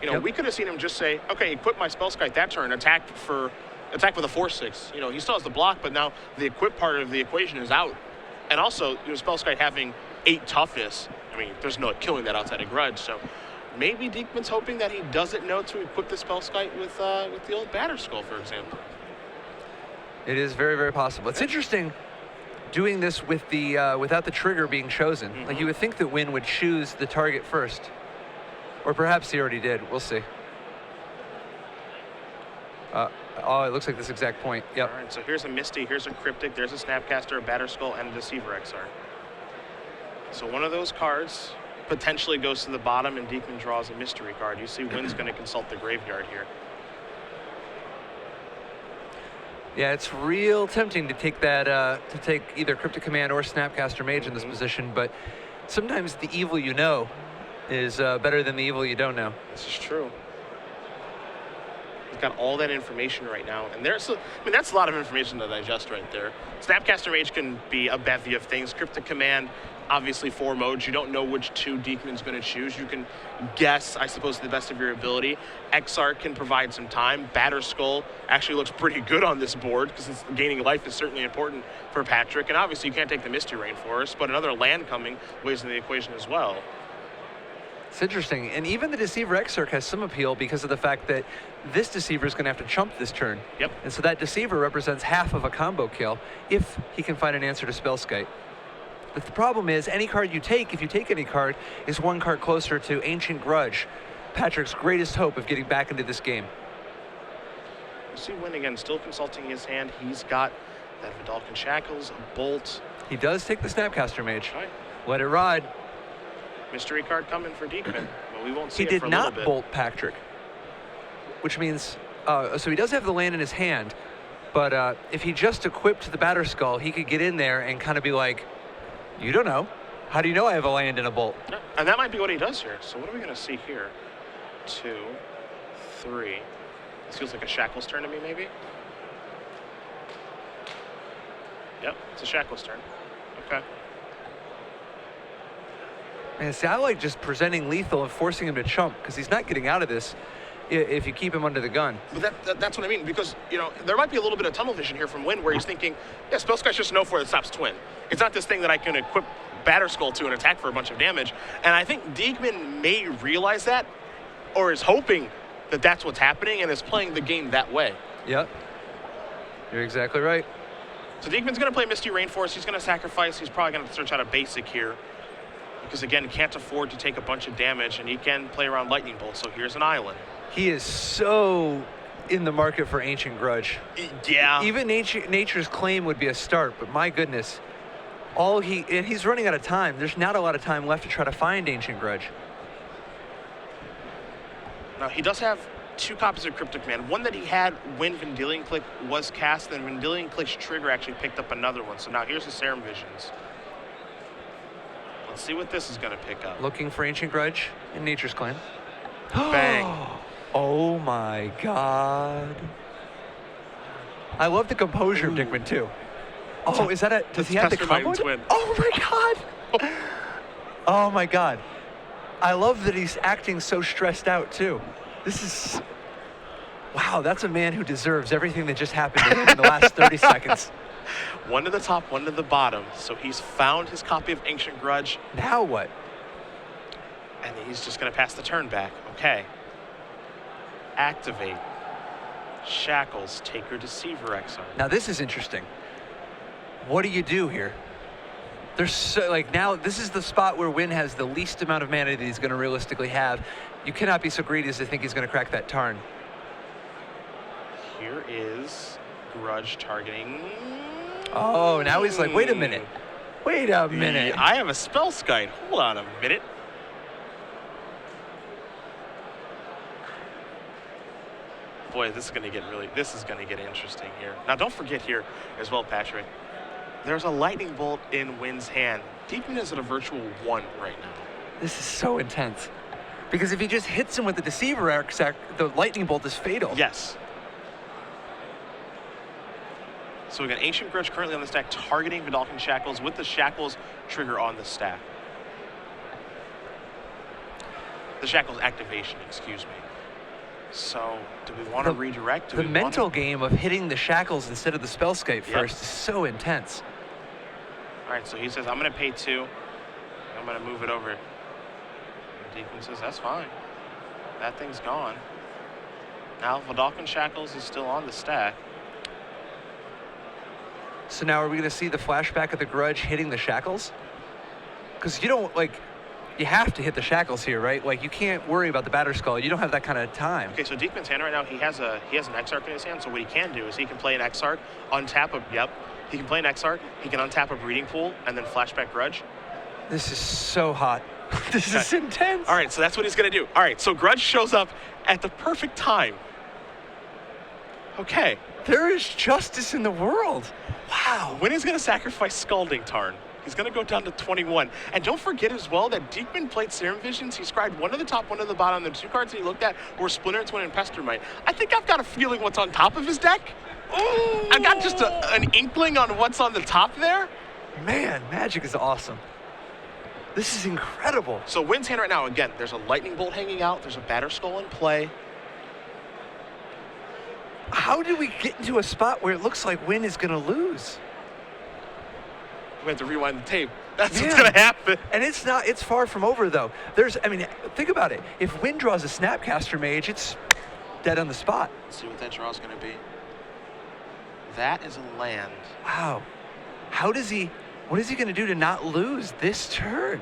Yep. We could have seen him just say, okay, equip my Spellskite that turn, attack with a 4/6. He still has the block, but now the equip part of the equation is out. And also, Spellskite having 8 toughness, I mean, there's no killing that outside of Grudge, so maybe Dickman's hoping that he doesn't know to equip the Spellskite with the old Batterskull, for example. It is very, very possible. It's interesting doing this with the without the trigger being chosen. Mm-hmm. Like you would think that Nguyen would choose the target first. Or perhaps he already did. We'll see. It looks like this exact point. Yep. All right, so here's a Misty, here's a Cryptic, there's a Snapcaster, a Batterskull, and a Deceiver XR. So one of those cards potentially goes to the bottom, and Dickman draws a mystery card. You see Nguyen's going to consult the graveyard here. Yeah, it's real tempting to take that, to take either Cryptic Command or Snapcaster Mage in this position, but sometimes the evil you know is better than the evil you don't know. This is true. He's got all that information right now, and that's a lot of information to digest right there. Snapcaster Mage can be a bevy of things. Cryptic Command, obviously 4 modes. You don't know which 2 Dickman's going to choose. You can guess, I suppose, to the best of your ability. Exarch can provide some time. Batterskull actually looks pretty good on this board because gaining life is certainly important for Patrick. And obviously, you can't take the Misty Rainforest, but another land coming weighs in the equation as well. It's interesting. And even the Deceiver Exarch has some appeal because of the fact that this Deceiver is going to have to chump this turn. Yep. And so that Deceiver represents half of a combo kill if he can find an answer to Spellskite. But the problem is, any card you take, if you take any card, is one card closer to Ancient Grudge, Patrick's greatest hope of getting back into this game. You see Nguyen again, still consulting his hand. He's got that Vidalcan Shackles, a Bolt. He does take the Snapcaster Mage. Right. Let it ride. Mystery card coming for Dickman, but we won't see He it did for a little not bit. bolt Patrick, which means, so he does have the land in his hand, but if he just equipped the Batterskull, he could get in there and kind of be like, you don't know. How do you know I have a land and a bolt? Yeah, and that might be what he does here. So what are we going to see here? 2, 3. This feels like a Shackles turn to me, maybe? Yep, it's a Shackles turn. Okay. And see, I like just presenting lethal and forcing him to chump, because he's not getting out of this if you keep him under the gun. But that's what I mean, because, you know, there might be a little bit of tunnel vision here from Nguyen where he's thinking, yeah, Spellskite's just no for that stops Twin. It's not this thing that I can equip Batterskull to and attack for a bunch of damage. And I think Dickman may realize that, or is hoping that that's what's happening and is playing the game that way. Yep. You're exactly right. So Dickman's going to play Misty Rainforest. He's going to sacrifice. He's probably going to search out a basic here. Because, again, can't afford to take a bunch of damage, and he can play around Lightning Bolt, so here's an island. He is so in the market for Ancient Grudge. Yeah. Even Nature's Claim would be a start, but my goodness. And he's running out of time. There's not a lot of time left to try to find Ancient Grudge. Now, he does have 2 copies of Cryptic Man. One that he had when Vendilion Click was cast, and Vendilion Click's trigger actually picked up another one. So now here's the Serum Visions. Let's see what this is going to pick up. Looking for Ancient Grudge in Nature's Claim. Bang. Oh my God. I love the composure of Dickman too. Oh, is that a, does he have the combo? Oh my God. Oh my God. I love that he's acting so stressed out too. This is, wow, that's a man who deserves everything that just happened to him in the last 30 seconds. One to the top, one to the bottom. So he's found his copy of Ancient Grudge. Now what? And he's just going to pass the turn back. Okay. Activate. Shackles. Take your Deceiver Exarch. Now this is interesting. What do you do here? There's so, like, now this is the spot where Nguyen has the least amount of mana that he's going to realistically have. You cannot be so greedy as to think he's going to crack that Tarn. Here is Grudge targeting. Oh, now he's like, wait a minute. Wait a minute. I have a Spellskite. Hold on a minute. Boy, this is going to get interesting here. Now, don't forget here as well, Patrick. There's a Lightning Bolt in Nguyen's hand. Dickman is at a virtual 1 right now. This is so intense. Because if he just hits him with the Deceiver Exarch, the Lightning Bolt is fatal. Yes. So we got Ancient Grudge currently on the stack, targeting Vidalcan Shackles with the Shackles trigger on the stack. The Shackles activation, excuse me. So, do we want to redirect? The mental game of hitting the Shackles instead of the Spellskite first is so intense. All right, so he says, I'm going to pay 2. I'm going to move it over. And Dickman says, that's fine. That thing's gone. Now, Vidalcan Shackles is still on the stack. So now are we going to see the flashback of the Grudge hitting the Shackles? Because you don't, like, you have to hit the Shackles here, right? Like, you can't worry about the Batterskull. You don't have that kind of time. Okay, so Dickman's hand right now, he has an Exarch in his hand, so what he can do is he can play an Exarch, untap a, he can play an Exarch, he can untap a Breeding Pool, and then flashback Grudge. This is so hot. This is intense. All right, so that's what he's going to do. All right, so Grudge shows up at the perfect time. Okay. There is justice in the world. Wow. When he's going to sacrifice Scalding Tarn. He's going to go down to 21. And don't forget as well that Dickman played Serum Visions. He scribed 1 to the top, 1 to the bottom. The 2 cards that he looked at were Splinter Twin and Pestermite. I think I've got a feeling what's on top of his deck. Ooh. I got just an inkling on what's on the top there. Man, Magic is awesome. This is incredible. So Nguyen's hand right now, again, there's a Lightning Bolt hanging out. There's a Batterskull in play. How did we get into a spot where it looks like Nguyen is going to lose? We have to rewind the tape. That's what's going to happen. And it's far from over, though. Think about it. If Nguyen draws a Snapcaster Mage, it's dead on the spot. Let's see what that draw is going to be. That is a land. Wow. What is he going to do to not lose this turn?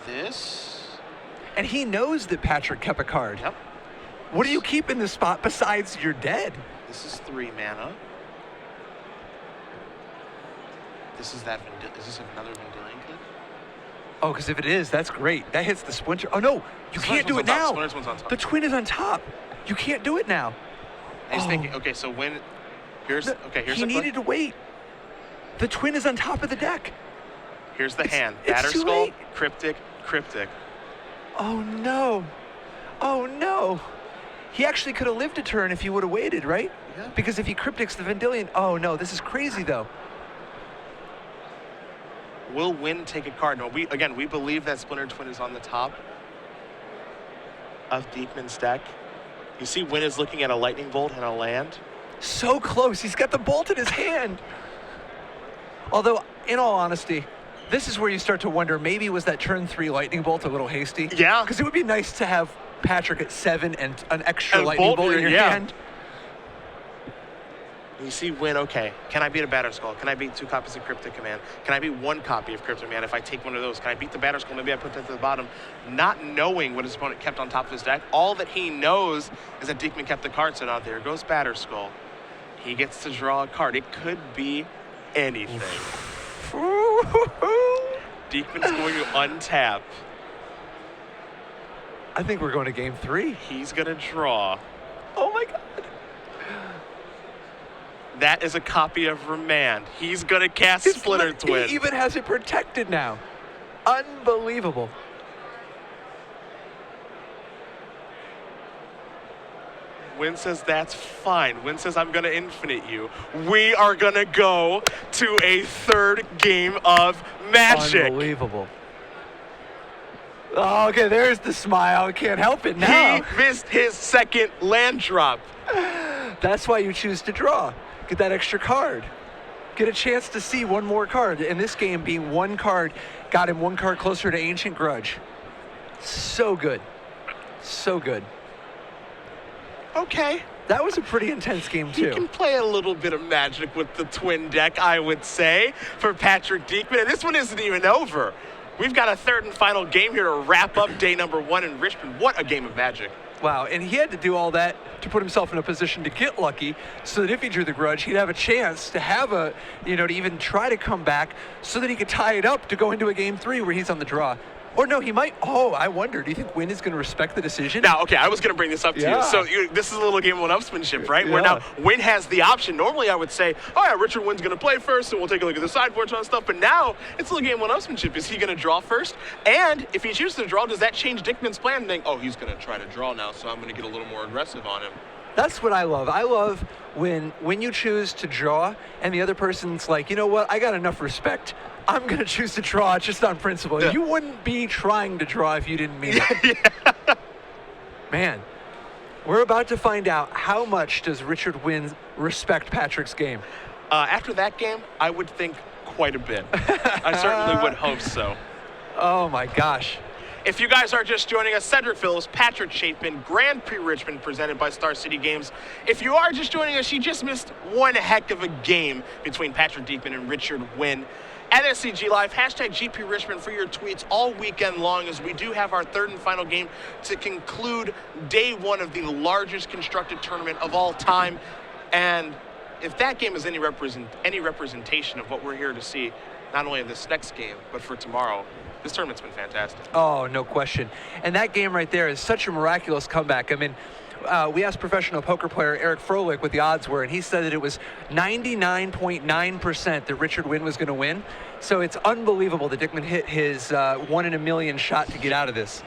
This? And he knows that Patrick kept a card. Yep. What do you keep in this spot besides you're dead? This is 3 mana. This is that. Is this another Vendilion Click? Oh, because if it is, that's great. That hits the Splinter. Oh no, you can't do it now. Splinter's one's on top. The twin is on top. You can't do it now. And he's thinking, okay, so when here's he needed to wait. The twin is on top of the deck. Here's the hand. It's Batter too Skull, late. Cryptic. Oh no. Oh no. He actually could have lived a turn if he would have waited, right? Yeah. Because if he Cryptics the Vendilion, oh no, this is crazy though. Will Nguyen take a card? No, we believe that Splinter Twin is on the top of Dickman's deck. You see Nguyen is looking at a Lightning Bolt and a land. So close. He's got the bolt in his hand. Although, in all honesty, this is where you start to wonder, maybe was that turn 3 Lightning Bolt a little hasty? Yeah. Because it would be nice to have Patrick at 7 and an extra Lightning Bolt in your hand. You see Nguyen, okay, can I beat a Batter Skull? Can I beat 2 copies of Cryptic Command? Can I beat 1 copy of Cryptic Command if I take one of those? Can I beat the Batter Skull? Maybe I put that to the bottom. Not knowing what his opponent kept on top of his deck. All that he knows is that Dickman kept the card, so now there goes Batter Skull. He gets to draw a card. It could be anything. Dickman's going to untap. I think we're going to game 3. He's going to draw. Oh my God. That is a copy of Remand. He's going to cast Splinter Twin. He even has it protected now. Unbelievable. Nguyen says that's fine. Nguyen says I'm going to infinite you. We are going to go to a 3rd game of Magic. Unbelievable. Oh, okay, there's the smile. Can't help it now. He missed his 2nd land drop. That's why you choose to draw. Get that extra card. Get a chance to see one more card. In this game, being 1 card got him 1 card closer to Ancient Grudge. So good. So good. Okay. That was a pretty intense game, too. You can play a little bit of Magic with the twin deck, I would say, for Patrick Dickman. And this one isn't even over. We've got a 3rd and final game here to wrap up day number 1 in Richmond. What a game of Magic. Wow, and he had to do all that to put himself in a position to get lucky so that if he drew the grudge, he'd have a chance to have to even try to come back so that he could tie it up to go into a game 3 where he's on the draw. Or no, he might. Oh, I wonder. Do you think Nguyen is going to respect the decision? Now, okay, I was going to bring this up to you. So this is a little game of one-upsmanship, right? Where now Nguyen has the option. Normally, I would say, oh, yeah, Richard Nguyen's going to play first, and we'll take a look at the sideboards and stuff. But now, it's a little game of one-upsmanship. Is he going to draw first? And if he chooses to draw, does that change Dickman's plan? Think, oh, he's going to try to draw now, so I'm going to get a little more aggressive on him. That's what I love. I love when you choose to draw and the other person's like, you know what, I got enough respect. I'm going to choose to draw just on principle. Yeah. You wouldn't be trying to draw if you didn't mean it. Yeah. Man, we're about to find out how much does Richard Nguyen respect Patrick's game. After that game, I would think quite a bit. I certainly would hope so. Oh, my gosh. If you guys are just joining us, Cedric Phillips, Patrick Chapin, Grand Prix Richmond presented by Star City Games. If you are just joining us, you just missed one heck of a game between Patrick Dickman and Richard Nguyen. At SCG Live, hashtag GP Richmond for your tweets all weekend long, as we do have our 3rd and final game to conclude day 1 of the largest constructed tournament of all time. And if that game is any representation of what we're here to see, not only in this next game, but for tomorrow, this tournament's been fantastic. Oh, no question. And that game right there is such a miraculous comeback. I mean, we asked professional poker player Eric Froelich what the odds were, and he said that it was 99.9% that Richard Nguyen was going to win. So it's unbelievable that Dickman hit his 1 in a million shot to get out of this.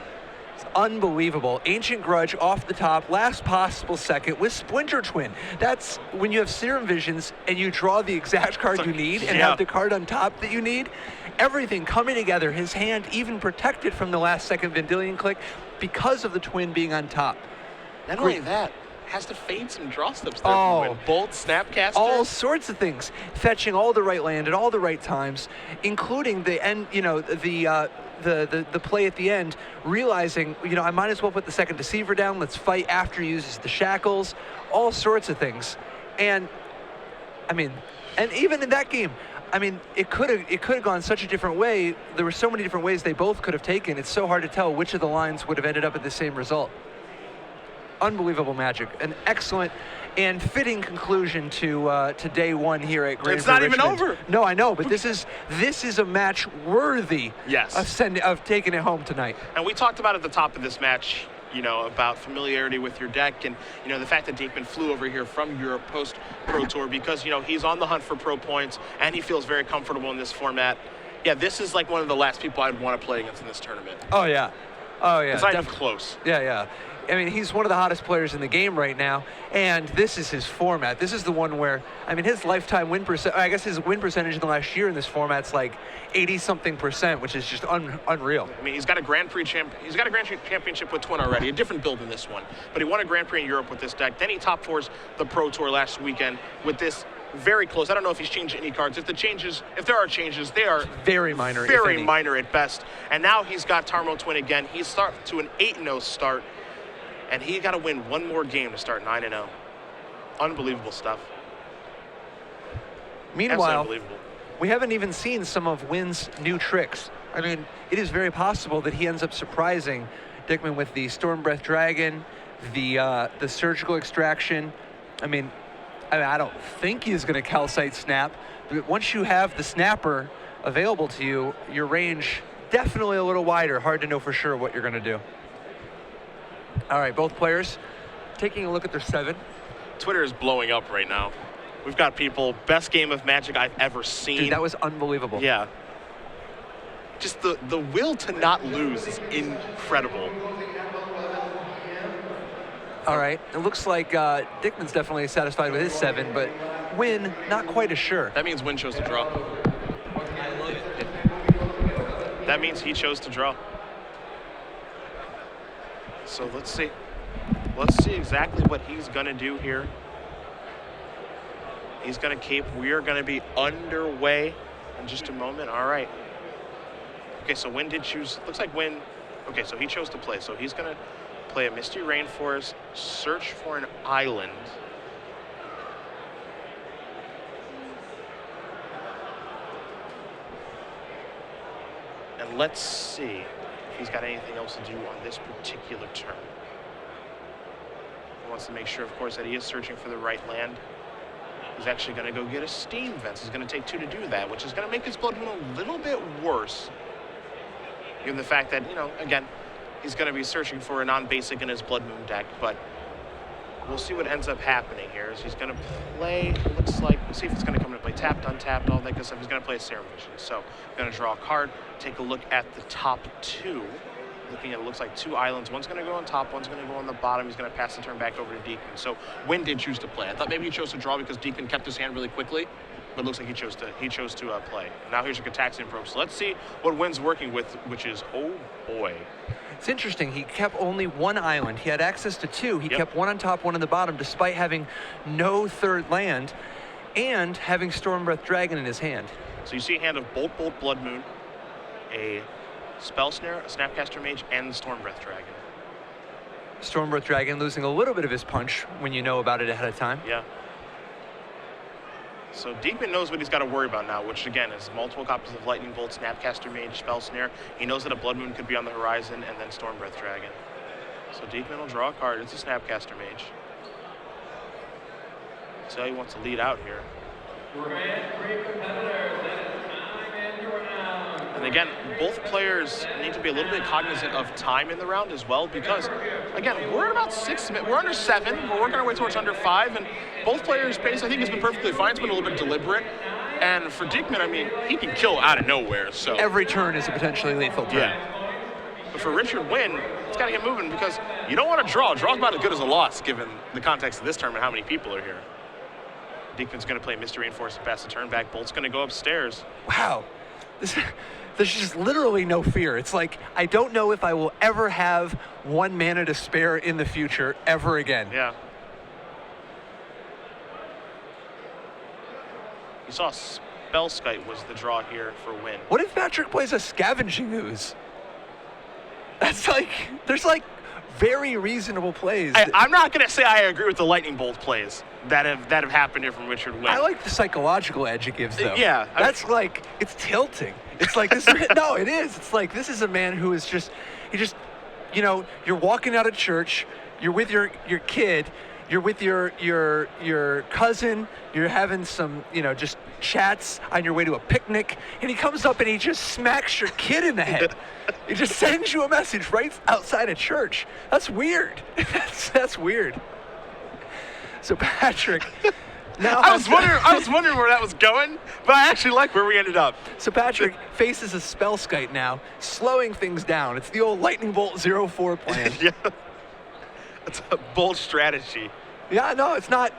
It's unbelievable. Ancient Grudge off the top, last possible second with Splinter Twin. That's when you have Serum Visions and you draw the exact card you need and have the card on top that you need. Everything coming together. His hand even protected from the last second Vendilion Click because of the twin being on top. Not only that, has to fade some draw steps there. Bolt, Snapcaster. All sorts of things. Fetching all the right land at all the right times, including the end, the play at the end, realizing, I might as well put the second deceiver down. Let's fight after he uses the shackles. All sorts of things. And even in that game, it could have gone such a different way. There were so many different ways they both could have taken. It's so hard to tell which of the lines would have ended up at the same result. Unbelievable magic. An excellent and fitting conclusion to day one here at Grand Prix. It's not Richmond. even over. No, I know, but this is a match worthy of taking it home tonight. And we talked about at the top of this match, about familiarity with your deck and, the fact that Dickman flew over here from Europe post-Pro Tour because, he's on the hunt for pro points and he feels very comfortable in this format. Yeah, this is like one of the last people I'd want to play against in this tournament. Oh, yeah. It's not even close. Yeah. He's one of the hottest players in the game right now, and this is his format. This is the one where, his lifetime win his win percentage in the last year in this format's like 80-something%, which is just unreal. He's got a Grand Prix championship with Twin already, a different build than this one. But he won a Grand Prix in Europe with this deck. Then he top fours the Pro Tour last weekend with this very close. I don't know if he's changed any cards. If there are changes, they are very minor. Very minor at best. And now he's got Tarmo Twin again. He's starting to an 8-0 start. And he got to win one more game to start 9-0. Unbelievable stuff. Meanwhile, unbelievable. We haven't even seen some of Nguyen's new tricks. It is very possible that he ends up surprising Dickman with the Storm Breath Dragon, the surgical extraction. I don't think he's going to calcite snap, but once you have the snapper available to you, your range definitely a little wider. Hard to know for sure what you're going to do. All right, both players taking a look at their 7. Twitter is blowing up right now. We've got people, best game of Magic I've ever seen. Dude, that was unbelievable. Yeah. Just the will to not lose is incredible. All right, it looks like Dickman's definitely satisfied with his 7, but Nguyen, not quite as sure. That means Nguyen chose to draw. I love it. That means he chose to draw. So let's see. Let's see exactly what he's going to do here. He's going to keep. We are going to be underway in just a moment. All right. Okay, so Nguyen did choose. Looks like Nguyen. Okay, so he chose to play. So he's going to play a Misty Rainforest, search for an island. And let's see if he's got anything else to do on this particular turn. He wants to make sure, of course, that he is searching for the right land. He's actually going to go get a Steam Vents. He's going to take 2 to do that, which is going to make his Blood Moon a little bit worse. Given the fact that, again, he's going to be searching for a non-basic in his Blood Moon deck, but we'll see what ends up happening here. So he's going to play, looks like, we'll see if it's going to come into play tapped, untapped, all that good stuff. He's going to play a Serum Vision. So going to draw a card, take a look at the top 2. Looking at it, looks like 2 islands. One's going to go on top, one's going to go on the bottom. He's going to pass the turn back over to Dickman. So Nguyen did choose to play. I thought maybe he chose to draw because Dickman kept his hand really quickly, but it looks like he chose to play. Now here's your Gataxian Probe. So let's see what Nguyen's working with, which is, oh boy. It's interesting. He kept only 1 island. He had access to 2. He kept 1 on top, 1 on the bottom, despite having no third land and having Storm Breath Dragon in his hand. So you see a hand of Bolt, Blood Moon, a Spell Snare, a Snapcaster Mage, and the Storm Breath Dragon. Storm Breath Dragon losing a little bit of his punch when you know about it ahead of time. Yeah. So Dickman knows what he's got to worry about now, which again is multiple copies of Lightning Bolt, Snapcaster Mage, Spell Snare. He knows that a Blood Moon could be on the horizon, and then Storm Breath Dragon. So Dickman will draw a card. It's a Snapcaster Mage. So he wants to lead out here. And again, both players need to be a little bit cognizant of time in the round as well, because again, we're at about 6 minutes. We're under 7. We're working our way towards under 5, and both players' pace, I think, has been perfectly fine. It's been a little bit deliberate. And for Dickman, he can kill out of nowhere. So every turn is a potentially lethal turn. Yeah. But for Richard Nguyen, it's got to get moving because you don't want to draw. Draw's about as good as a loss, given the context of this tournament, how many people are here. Dickman's going to play Mystery Reinforce and pass the turn back. Bolt's going to go upstairs. Wow. There's just literally no fear. It's like, I don't know if I will ever have 1 mana to spare in the future ever again. Yeah. You saw Spellskite was the draw here for Nguyen. What if Patrick plays a Scavenging Ooze? That's like, there's like very reasonable plays. I'm not going to say I agree with the Lightning Bolt plays that have happened here from Richard Nguyen. I like the psychological edge it gives, though. Yeah. That's like, it's tilting. It's like this. No, it is. It's like, this is a man who is just, you know, you're walking out of church, you're with your kid, you're with your cousin, you're having some, you know, just chats on your way to a picnic, and he comes up and he just smacks your kid in the head. He just sends you a message right outside of church. That's weird. That's weird. So Patrick now I was wondering where that was going, but I actually like where we ended up. So Patrick faces a Spellskite now, slowing things down. It's the old Lightning Bolt 04 plan. Yeah. It's a bold strategy. Yeah, no, it's not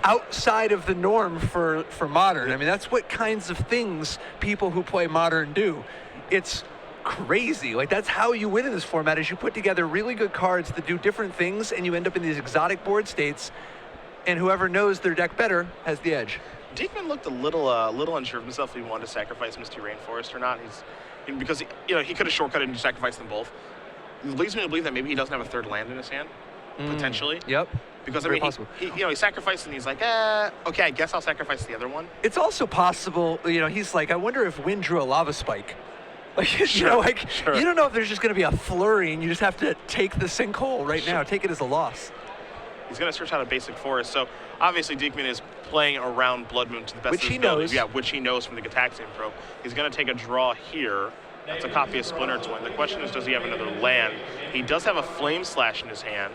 outside of the norm for Modern. I mean, that's what kinds of things people who play Modern do. It's crazy. Like, that's how you win in this format, is you put together really good cards that do different things, and you end up in these exotic board states, and whoever knows their deck better has the edge. Dickman looked a little unsure of himself if he wanted to sacrifice Misty Rainforest or not. Because he could have shortcutted and sacrificed them both. It leads me to believe that maybe he doesn't have a third land in his hand, potentially. Yep. Because Very I mean, possible. he sacrificed and he's like, okay, I guess I'll sacrifice the other one. It's also possible, he's like, I wonder if Nguyen drew a Lava Spike. Like, Sure. You don't know if there's just going to be a flurry and you just have to take the sinkhole right now, take it as a loss. He's going to search out a basic forest. So obviously Dickman is playing around Blood Moon to the best of his ability. Yeah, which he knows from the Gataxian Pro. He's going to take a draw here. That's a copy of Splinter Twin. The question is, does he have another land? He does have a Flame Slash in his hand.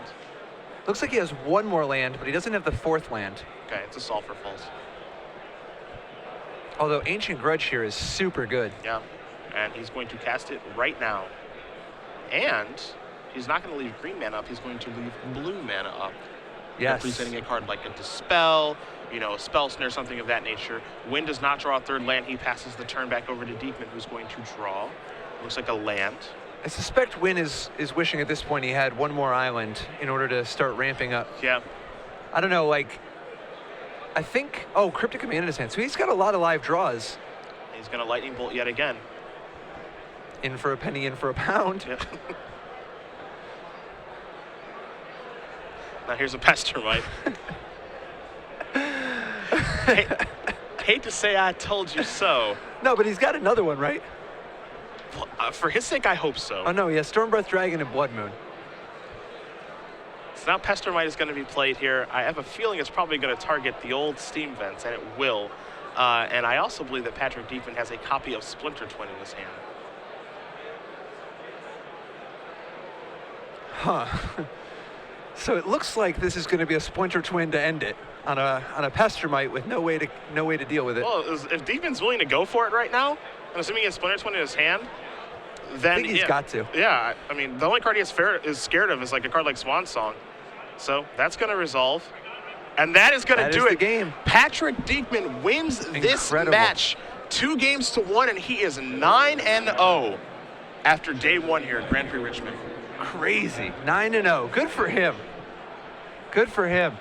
Looks like he has one more land, but he doesn't have the fourth land. Okay, it's a Sulfur Pulse. Although Ancient Grudge here is super good. Yeah, and he's going to cast it right now. And he's not going to leave green mana up, he's going to leave blue mana up. Yes. Representing a card like a Dispel, a Spell Snare, something of that nature. Nguyen does not draw a third land. He passes the turn back over to Dickman, who's going to draw. Looks like a land. I suspect Nguyen is wishing at this point he had one more island in order to start ramping up. Yeah. I don't know, I think, Cryptic Command in his hand. So he's got a lot of live draws. He's going to Lightning Bolt yet again. In for a penny, in for a pound. Yeah. Now here's a Pestermite. Hate to say I told you so. No, but he's got another one, right? Well, for his sake, I hope so. Oh, no, he has Stormbreath Dragon and Blood Moon. So now Pestermite is going to be played here. I have a feeling it's probably going to target the old Steam Vents, and it will. And I also believe that Patrick Dickman has a copy of Splinter Twin in his hand. Huh. So it looks like this is going to be a Splinter Twin to end it on a Pestermite with no way to deal with it. Well, if Dickman's willing to go for it right now, and assuming he has Splinter Twin in his hand, then I think he's got to. Yeah, I mean, the only card he is scared of is like a card like Swan Song. So that's going to resolve. And that is going to do it. The game. Patrick Dickman wins this match 2-1, and he is 9-0 after day one here at Grand Prix Richmond. Crazy. 9-0. Good for him. Good for him.